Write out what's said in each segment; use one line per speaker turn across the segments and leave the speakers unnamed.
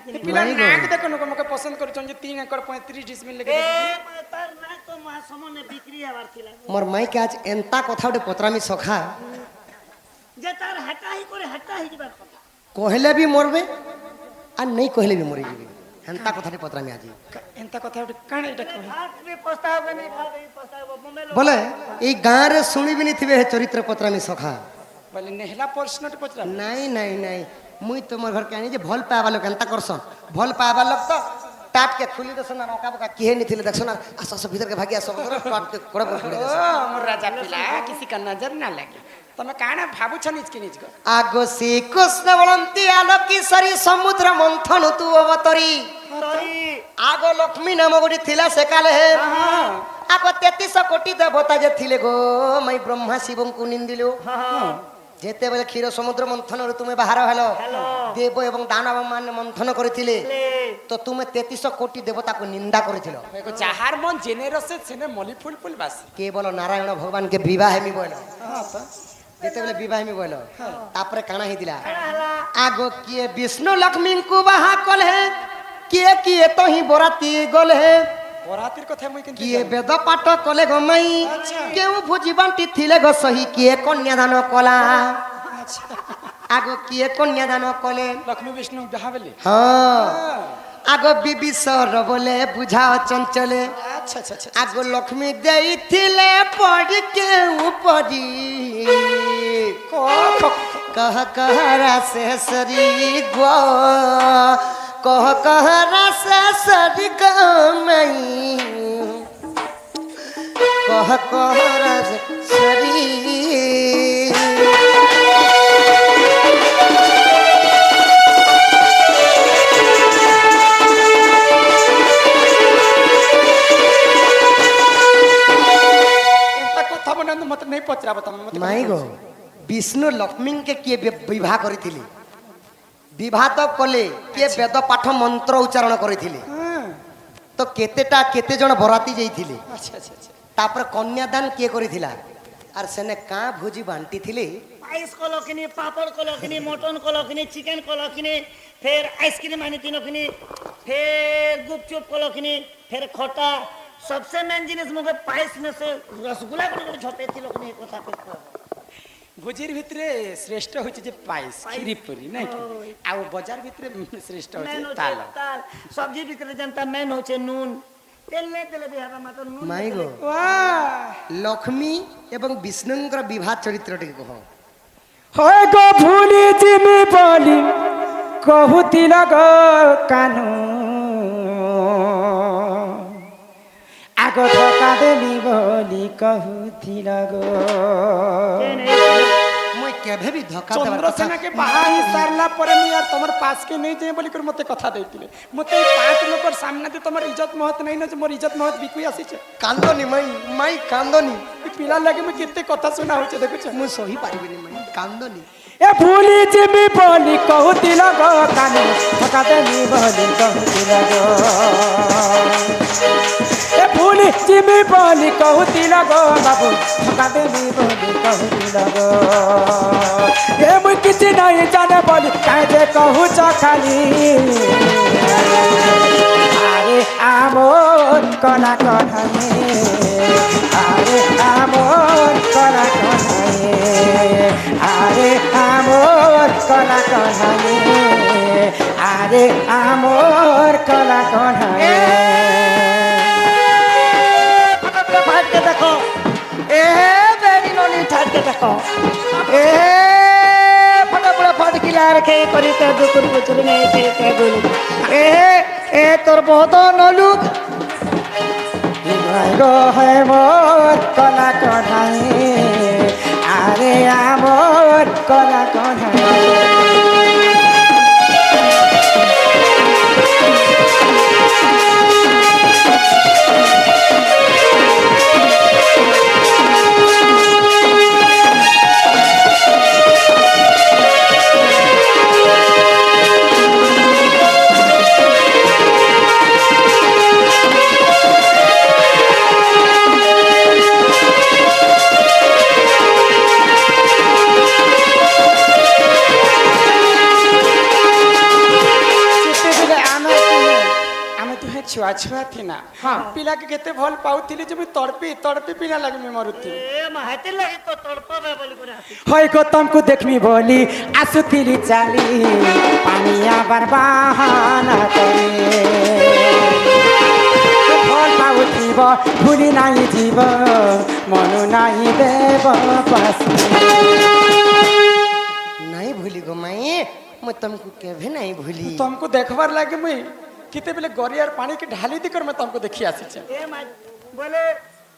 पिला नाक देखो नको मके पसंद करू जे 3 एकड़ 35 डिसमिल लेके
तार नाक तो मा समने बिक्री हवार थिला
मोर माई के आज एंता कथा उठे पतरामी सखा
जे तार हटा ही करे हटा ही जीवार कथा
कहले भी मरबे आ नहीं कहले भी मरी जीबे एंता कथा पतरामी आज
एंता कथा उठे काण एटा कहे
हाथ में पछतावे नहीं खावे पछतावे मम्मे लोग
बोले ई गां रे सुनी भी नहीं थिबे चरित्र पतरामी सखा
बोले नेहला प्रश्न टे पचरा
नहीं नहीं नहीं मुई तुम घर के आनी जे भल पावा लोग एंता करसन भल पावा लोग तो टाट के खुली दसन ना नौका बका किहे नहीं थिले देखसन आस आस भीतर के भागी आस टाट के कोड़ा पड़े
ओ मोर राजा पिला किसी का नजर ना लगे तमे काना भाबु छ निच के निच को
आगो से कृष्ण बलंती आलोकी सरी समुद्र मंथन तू अवतरी आगो लक्ष्मी नाम गोटी थिला से काले हे आगो 33 कोटी देवता जे थिले गो मई ब्रह्मा शिवं को निंदिलो जेते बेले क्षीर समुद्र मंथन रे तुमे बाहर हेलो देव एवं दानव मान मंथन करथिले तो तुमे 33 कोटी देवता को निंदा करथिलो
एको जहार मन जेनेरस सेने मली फूल फूल बास
केवल नारायण भगवान के विवाह में बोलो हां तो जेते बेले विवाह में बोलो तापरे काना हिदिला आगो किए विष्णु लक्ष्मी को बाहा कल है किए तो ही बराती गल है
बरातिर कथा मुई केन
किए वेद पाठ कले गमई केउ भोजी बांटी थिले ग सही किए कन्यादान कला आगो किए कन्यादान कले
लक्ष्मी विष्णु जहाबेले
हां आगो बिबिसर बोले बुझाओ चंचले
अच्छा अच्छा अच्छा
आगो लक्ष्मी देई थिले पड़ के ऊपरी कह रासे सरी गो कह रासे सरी गमई कह रासे सरी
मत नहीं पचरा बता मत
माई गो विष्णु लक्ष्मी के किए विवाह करिथिली विवाह तो कले किए वेद पाठ मंत्र उच्चारण करिथिली तो केतेटा केते जण बराती जाइथिले
अच्छा अच्छा अच्छा
तापर कन्यादान किए करिथिला आर सेने का भोजी बांटी थिले
पायस कलो किनी पापड़ कलो किनी मटन कलो किनी चिकन कलो किनी फिर आइसक्रीम आनी तीनों किनी फिर गुपचुप कलो किनी फिर खट्टा सबसे मेन जिनिस मुझे पायस में से रसगुल्ला को छोटे थी लोग ने कथा पे
भोजीर भितरे श्रेष्ठ होचे जे पायस खीरी पूरी नहीं कि आ बाजार भितरे श्रेष्ठ होचे ताल
ताल सब्जी भितरे जनता मेन होचे नून तेल ने तेल बिहार मात्र नून
माई गो
वाह
लक्ष्मी एवं विष्णुंकर विवाह चरित्र टिके कहो
होय गो भूली जिमी बोली कहूती लग कानू आगो धोका देली बोली कहूती लगो
मुई केभे भी धोखा
चंद्रसेना के बाहा ही सारला परे मी यार तमर पास के नहीं जे बोली कर मते कथा देतिले मते 5 लोकर सामने ते तमर इज्जत महत नहीं न जे मोर इज्जत महत बिकुई आसी छे
कांदोनी माई कांदोनी
ई पिला लगे में कितने कथा सुना होचे देखो छ
मुई सही पारिबिनी माई कांदोनी
ए भूली जिमी बोली कहूती लगो कानू धोका देली बोली कहूती लगो ए भूली जिमी बोली कहूती लगो बाबू धोका देली बोली कहूती लगो ए मुई किछि नहीं जाने बोली काहे जे कहू छ खाली अरे आमोर कला कठाने अरे आमोर कला कठाने अरे आमोर कला कठाने अरे आमोर कला कठाने
फाट के देखो ए बेरी नोनी फाट के देखो ए फटा फाट की ला रखे करी ते दुकुर कुचुर नहीं के बोल ए तोर बहुत नलू
गो है मोर कला कठाने अरे आमोर कला कठाने ଦୁହେଁ ଛୁଆ ଛୁଆ ଥିନା ପିଲାକେ କେତେ ଭଲ ପାଉଥିଲି ଯେ ମୁଁ ତଡ଼ପି ତଡ଼ପି ପିଲା ଲାଗି ମୁଁ ମରୁଥିଲି
ଏ ମା ହେତେ ଲାଗି ତ ତଳପବେ ବୋଲି করে আসি
হয় গো তমকু দেখমি বলি আসুଥିଲି চালি পানি আবার বাহানা করে ভাল পাউথিব ভুলি নাই জীব মনু নাই দেব পাশে
नहीं भूली गो माई मैं तुमको केभे नहीं भूली
तुमको देखबार लागे मुई किते बेले गरियार पानी के ढाली दी कर मैं तुमको देखी आसी छे
এ মা বলে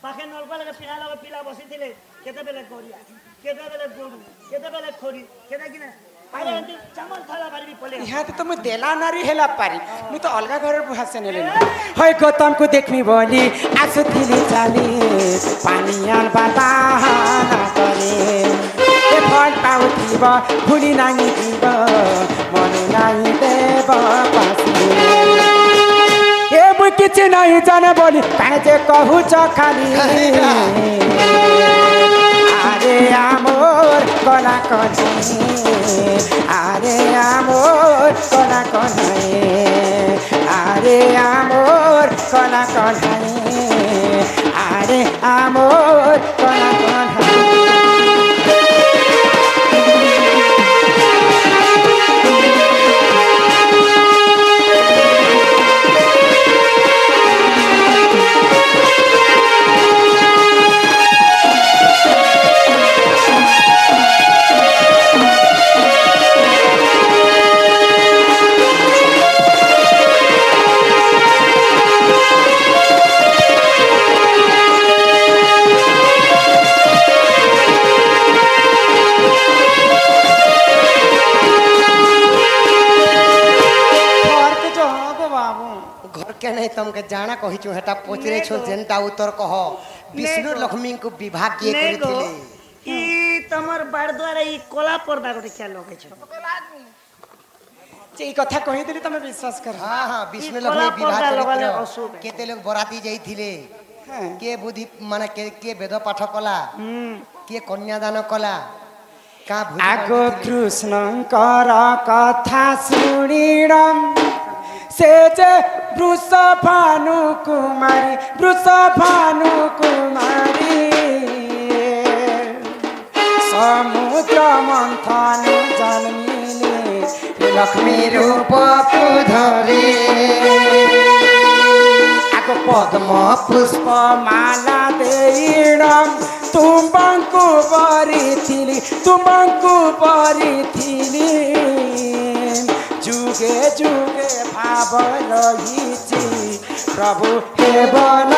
পাখে নলপা লাগে পিলা লাগে পিলা বসিছিলে কেতে বেলে গড়িয়া কেতে বেলে গড়ু কেতে বেলে খড়ি কেতে কিনা আরে এন্তি চামল থালা পারিবি পলে
यहाँ तो मैं देला नारी हेला पारी मैं तो अलगा घर बुहा से नेले होय गो तुमको देखमी बोली आसुथिली चाली पानी आन बाहाना करे ए फल पाउथिब भुली नाही जीव मनु नाही देव पासी ए मुई किछि नाही जाने बोली काहे जे कहू छ खाली আরে আমোর কলা কনাই আরে আমোর কলা কনাই আরে আমোর কলা কনাই আরে আমোর কলা কনাই
घर के नहीं तुमके जाना कही छु हेटा पचरे छु जेनटा उत्तर कह विष्णु लक्ष्मी को विवाह किए
নেগো
करिथिले
ই তোমার বাড় দ্বারা ই কলা পর্দা গোটে খেয়াল লগাইছ
যে এই কথা কহিদেলি তুমি বিশ্বাস কর
हां हां विष्णु
ई
लक्ष्मी
कला
विवाह
पर्दा लगाले
करिथिले
अशुभ है।
केते लोग बराती जाइथिले
হ্যাঁ
के बुद्धि माने के वेद पाठ कला के कन्यादान कला का भूली
আগো কৃষ্ণঙ্কর কথা শুনিলাম সে যে বৃষভানু কুমারী সমুদ্র মন্থন জন্মিলে লক্ষ্মী রূপ ধরে আগো পদ্ম পুষ্প মালা দেইলাম ତୁମକୁ ବରିଥିଲି ଯୁଗେ ଯୁଗେ ଭାବ ରହିଛି ପ୍ରଭୁ ହେବନ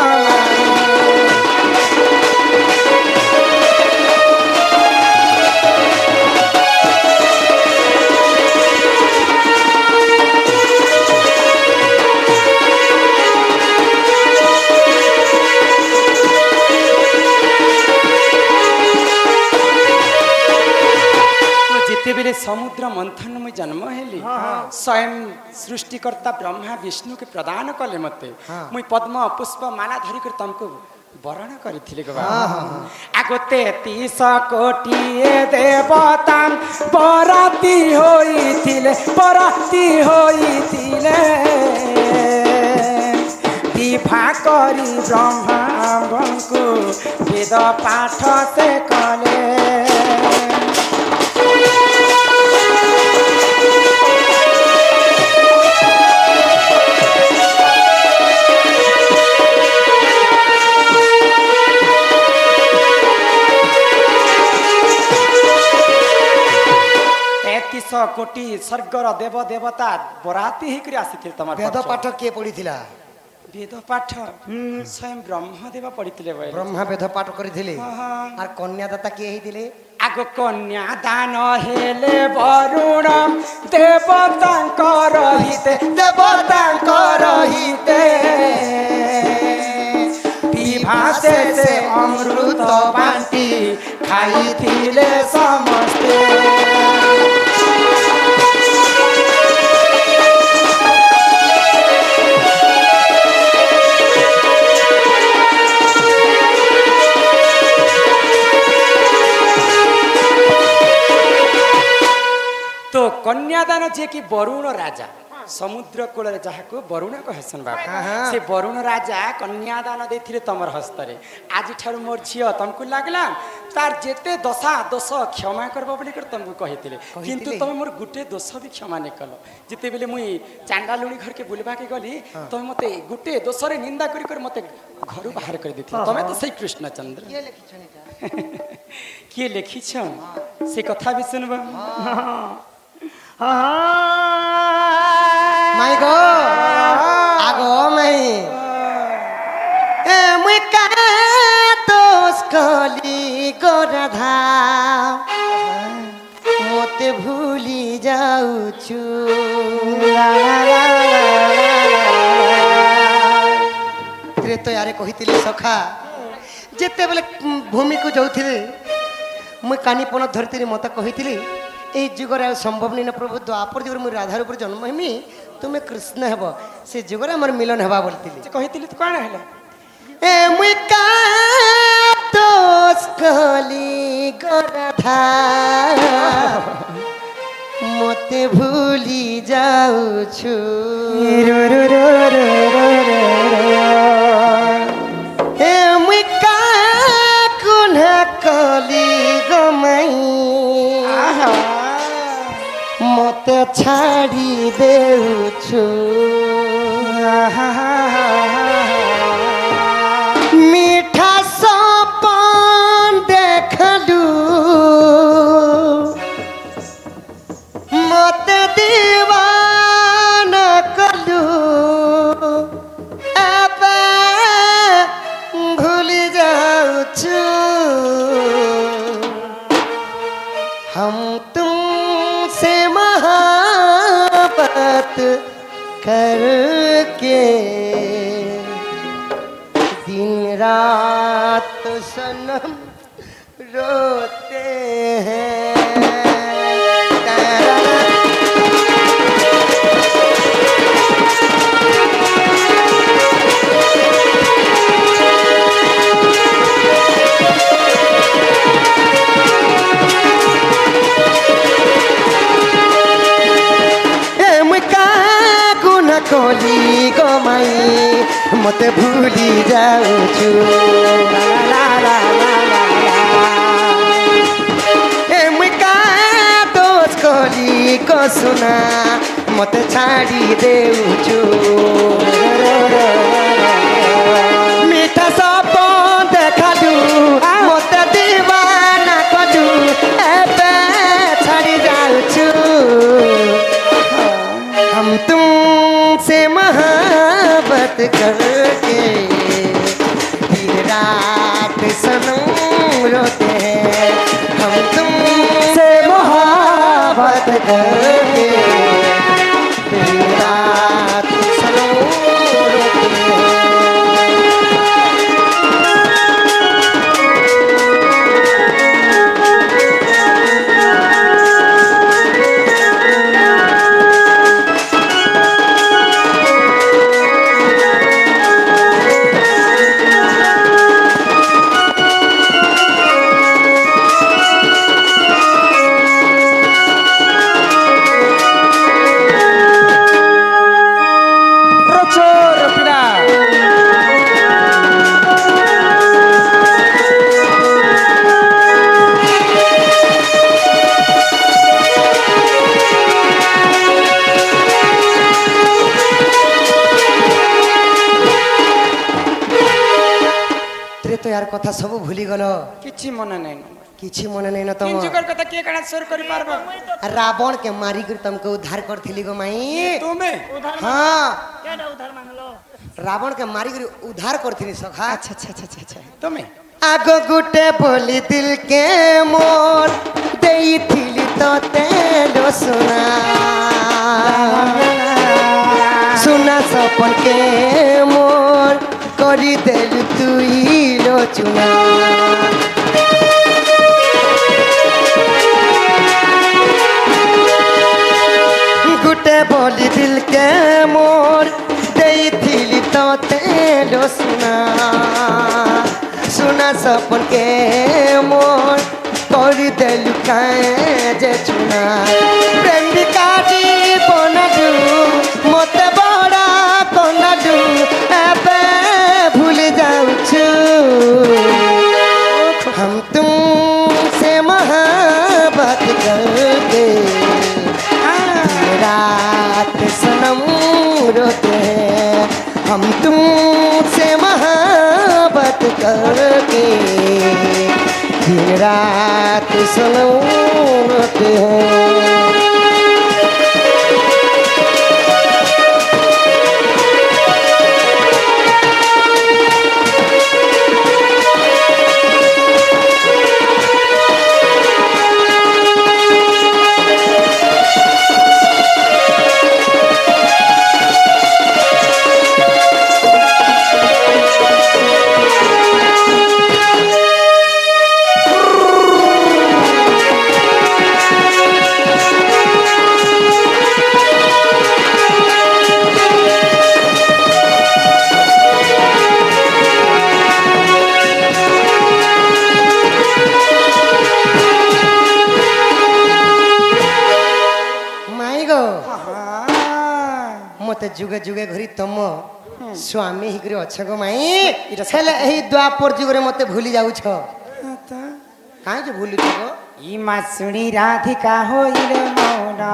ଯେତେବେଳେ ସମୁଦ୍ର ମନ୍ଥନ ମୁଁ ଜନ୍ମ ହେଲି ସ୍ୱୟଂ ସୃଷ୍ଟିକର୍ତ୍ତା ବ୍ରହ୍ମା ବିଷ୍ଣୁକେ ପ୍ରଦାନ କଲେ ମତେ ମୁଇଁ ପଦ୍ମ ପୁଷ୍ପ ମାଲା ଧରିକରି ତମକୁ ବରଣ କରିଥିଲି ଗୋ ଆଗ 33 କୋଟିଏ ଦେବତା ବରାତି ହୋଇଥିଲେ ବିଭା କରି ବ୍ରହ୍ମାଙ୍କୁ ବେଦ ପାଠ ସେ କଲେ କୋଟି ସ୍ୱର୍ଗର ଦେବ ଦେବତା ବରାତି ହେଇକରି ଆସିଥିଲେ ତମର
वेद पाठ किए पढ़िथिला
ବେଦ ପାଠ ସ୍ୱୟଂ ବ୍ରହ୍ମଦେବ ପଢିଥିଲେ ବଇଲେ
ब्रह्मा वेद पाठ करिथिले
हाँ।
आर कन्यादाता किए हिथिले
ଆଗ କନ୍ୟା ଦାନ ହେଲେ ବରୁଣ ଦେବତାଙ୍କର ହିତେ ବିଭାସେ ସେ ଅମୃତ ବାଣ୍ଟି ଖାଇଥିଲେ ସମସ୍ତେ तो कन्यादान जे कि वरुण राजा ସମୁଦ୍ର କୂଳରେ ଯାହାକୁ ବରୁଣ କହେସନ୍ ବାବା
ହଁ।
ସେ ବରୁଣ ରାଜା କନ୍ୟାଦାନ ଦେଇଥିଲେ ତମର ହସ୍ତରେ ଆଜିଠାରୁ ମୋର ଝିଅ ତମକୁ ଲାଗଲା ତାର ଯେତେ ଦୋଷ କ୍ଷମା କରବ ବୋଲି କରି ତମକୁ କହିଥିଲେ କିନ୍ତୁ ତମେ ମୋର ଗୋଟେ ଦୋଷ ବି କ୍ଷମା ନାଇଁ କଲ ଯେତେବେଳେ ମୁଇଁ ଚାଣ୍ଡାଲୁଣି ଘରକେ ବୁଲବାକେ ଗଲି ତମେ ମତେ ଗୋଟେ ଦୋଷରେ ନିନ୍ଦା କରି କରି ମତେ ଘରୁ ବାହାର କରି ଦେଇଥିଲ ତମେ ତ ସେଇ କୃଷ୍ଣଚନ୍ଦ୍ର କିଏ ଲେଖିଛନ୍ ସେ କଥା ବି ଶୁଣବ
মাই গো আগো মাই এ মুই কা দোষ কলি গো রাধা মতে ভুলি যাউছু তো यारे কহিଥିଲି সখা যেতেবেলে ভূমিକୁ যাଉଥିଲେ মুই কানিপন ধরিଥିଲି মতে কহিଥିଲି এই যুগরে সম্ভব নেই না প্রভু দ্বাপর যুগরে মুই রাধার উপরে জন্ম হেমি তুমি কৃষ্ণ হেব সে যুগরে আমার মিলন হেবা বলতিলি
যে কহিଥିଲି তো কଣ ହେଲା
এ মুই কা দোষ কলি গো রাধা মতে ভুলি যাউছু এ মুই কা কুনা কলি গো মাই মতে ছাড়ি দেউছু মিঠা সপন দেখালু মতে দিবানা কলু এবে ভুলি যাউছু हम तुमसे मोहब्बत करके दिन रात सनम रोते हैं কলি গো মাই মতে ভুলি যাউছু এ মুই কা দোষ কলি গো সোনা মতে ছাড়ি দেউছু মিঠা সপন দেখালু মতে দিবানা কলু এবে ছাড়ি যাউছু हम तुमसे मोहब्बत करके दिन रात सनम रोते हैं हम तुमसे मोहब्बत करके दिन रात सनम रोते हैं তো यार কথা সব ভুলি গল
କିଛି ମନେ ନାହିଁ
କିଛି ମନେ নাই না
তিন
ତମ
যুগর কথা কে কাଣା সর করি পারবা
রাবণ के मारी कर तुमको उद्धार करथिली गो माई
তুমি
उधार
हाँ
केडा उधार मांगलो
रावण के मारी कर उद्धार करथिली सखा
আচ্ছা আচ্ছা আচ্ছা আচ্ছা তুমি
आगो गुटे बोली दिल के मोर देइथिली तो तेलो सुना सुना सपन के मोर करी देल तुई लोचुना गुटे बोली दिल के मोर देइथिली तो तेलो सुना सुना सपन के मोर करी देलु काए जे चुना प्रेमिका जीवन रोते हैं हम तुमसे मोहब्बत करके दिन रात सनम रोते हैं मत जुगे जुगे घरी तुम स्वामी हिकरी अछ गो माई हेले एही द्वापर जुगरे मते भूली जाउछ काहे जे भूली गो
ई मासुणी राधिका होइले मौना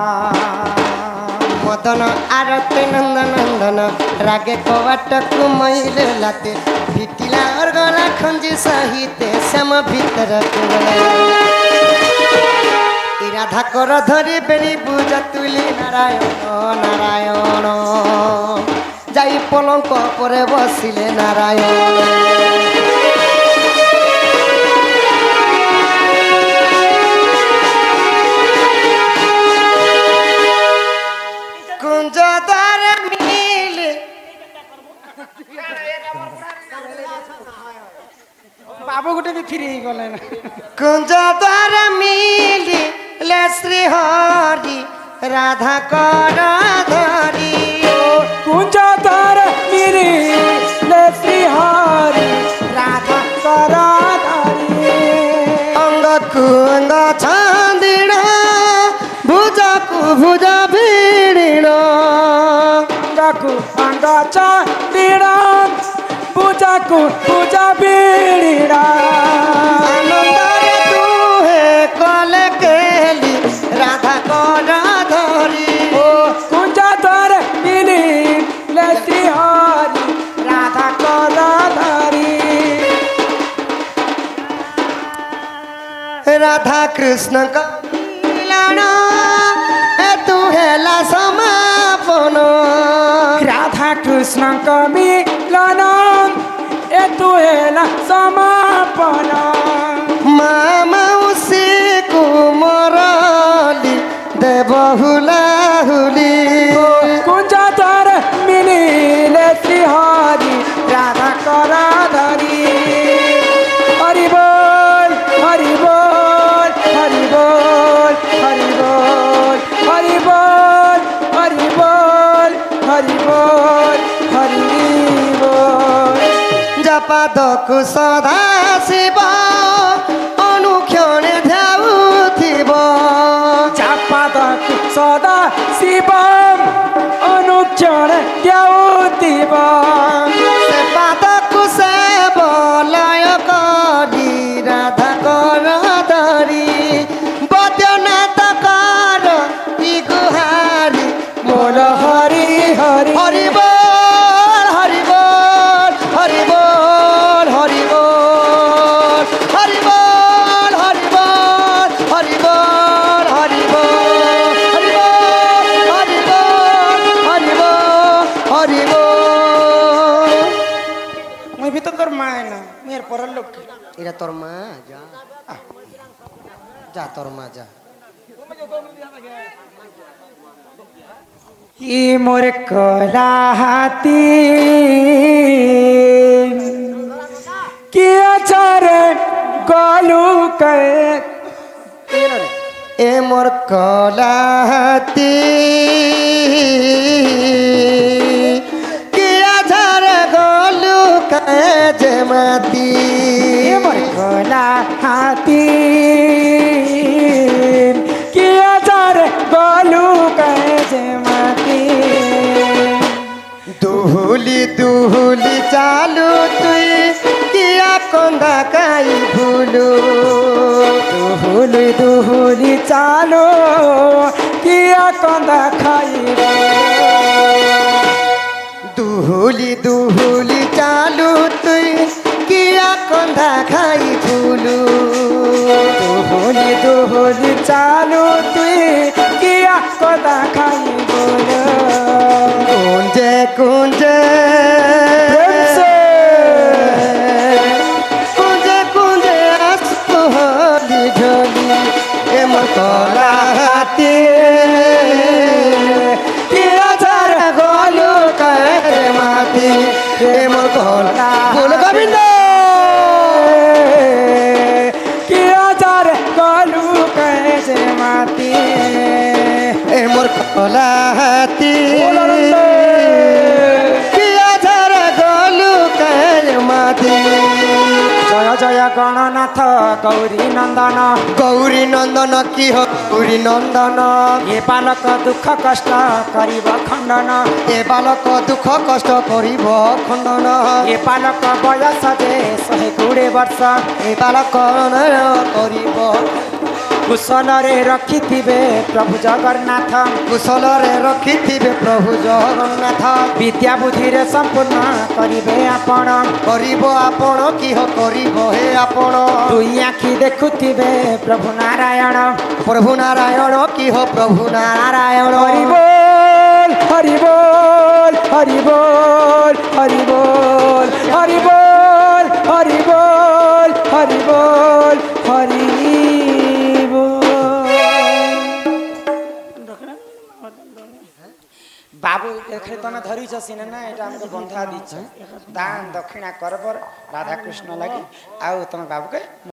मदन आरते नंदन नंदन रागे कवाटक मैले लाते भिटिला और गला खंजी सहिते सम भीतर ई राधा कर धरी बेरी बुझ तुली नारायण नारायण যাই পলঙ্ক পরে বসিলে নারায়ণ কুঞ্জ দ্বার মিলে
বাবু গোটে বি ফিরি গলে না
কুঞ্জ দ্বার মিলে শ্রী হরি রাধা কর ধরি
কুঞ্জ দ্বার মিলিলে শ্রী হরি রাধা কর ধরি
অঙ্গকু অঙ্গ ছান্দিণ ভুজকু ভুজ ভিড়িণ
অঙ্গকু অঙ্গ চান্দিণ ভুজকু ভুজ ভিড়িণ
আনন্দরে দুহে কলে কেলি রাধা কর ধরি
ও কুঞ্জ দ্বার মিলিলে শ্রী হরি রাধা কর ধরি
রাধা কৃষ্ণ কল্যাণ তু হেলা সমাপন
রাধা কৃষ্ণଙ୍କ মিলন এতু ହେଲା ସମାପନ
মা মাউসী কুমরলি দেব হুলাহুলি
কুঞ্জ দ্বার মিলিলে শ্রী হরি রাধা কর ধরি হরি বল হরি বল হরি বল হরি বল হরি বল হরি বল হরি বল হরি বল
জপাদকু সদা শিব অনুক্ষণে ধ্যাউথিব
চাপাদকু সদা শিব অনুক্ষণ ধ্যাউথিব
সে পাদকু সেব লয় করি রাধা কর ধরি বদ্যনাথ কর ই গুহারি
মোর হরি হরি
হরি বল হরি বল হরি বল হরি বল হরি বল হরি বল হরি বল হরি বল হরি বল হরি বল হরি বল হরি বল
মুই ভিতর তোর মায় না মেয়ের পরের লোক
এরা তোর মা যা যা তোর মা যা
ই মোর কলা হাতি কি আচারে গলু কে
এ মোর কলাহাতি কি আঝার গলু কাজে মাতি
এ মোর কলা হাতি কি আচারে গলু কে মাতি
দুহুলি দুহুলি চালু তুই কিয়া কন্দা কাই ভুলু
দুহুলি দুহুলি চালো কিয়া কন্দা খাইব
দুহুলি চালু তুই কিয়া কন্ধা খাই ফুলু
দুহুলি দুহুলি চালু তুই কিয়া কথা খাই বল
কুঞ্জে কুঞ্জে কুঞ্জে কুঞ্জে আসতো হলি ঢলি এমন কলা হাতি কিয়া ঝার গলু কারে মাতি এমন কলা বল গোবিন্দ
কিয়া যার গলু কেছে মাতি
এমন কলা হাতি কিয়া ঝার গলু কারে মাতি
জয় জয় গণনাথ গৌরী নন্দন
গৌরী নন্দন কি গৌরী নন্দন
এ বালক দুঃখ কষ্ট করিব খণ্ডন
এ বালক দুঃখ কষ্ট করিব খণ্ডন
এ বালক বয়স যে 120 ବର୍ଷ
এ বালক করিব
কুশলরে রখিথিবে প্রভু জগন্নাথ
কুশলরে রখিথিবে প্রভু জগন্নাথ
বিদ্যা বুদ্ধিরে সম্পূর্ণ করিবে আপন
করিব আপন কি করিব হে আপন
দুই আখি দেখুথিবে প্রভু নারায়ণ
প্রভু নারায়ণ কি প্রভু নারায়ণ
হরি বল হরি বল হরি বল হরি বল হরি বল হরি বল হরি বল হরি বাবু এখানে তুমি ধরিছ সিনে না এটা আমাকে বন্ধা দিচ্ছ দান দক্ষিণা করবর রাধাকৃষ্ণ লাগি আউ তুমি বাবুকে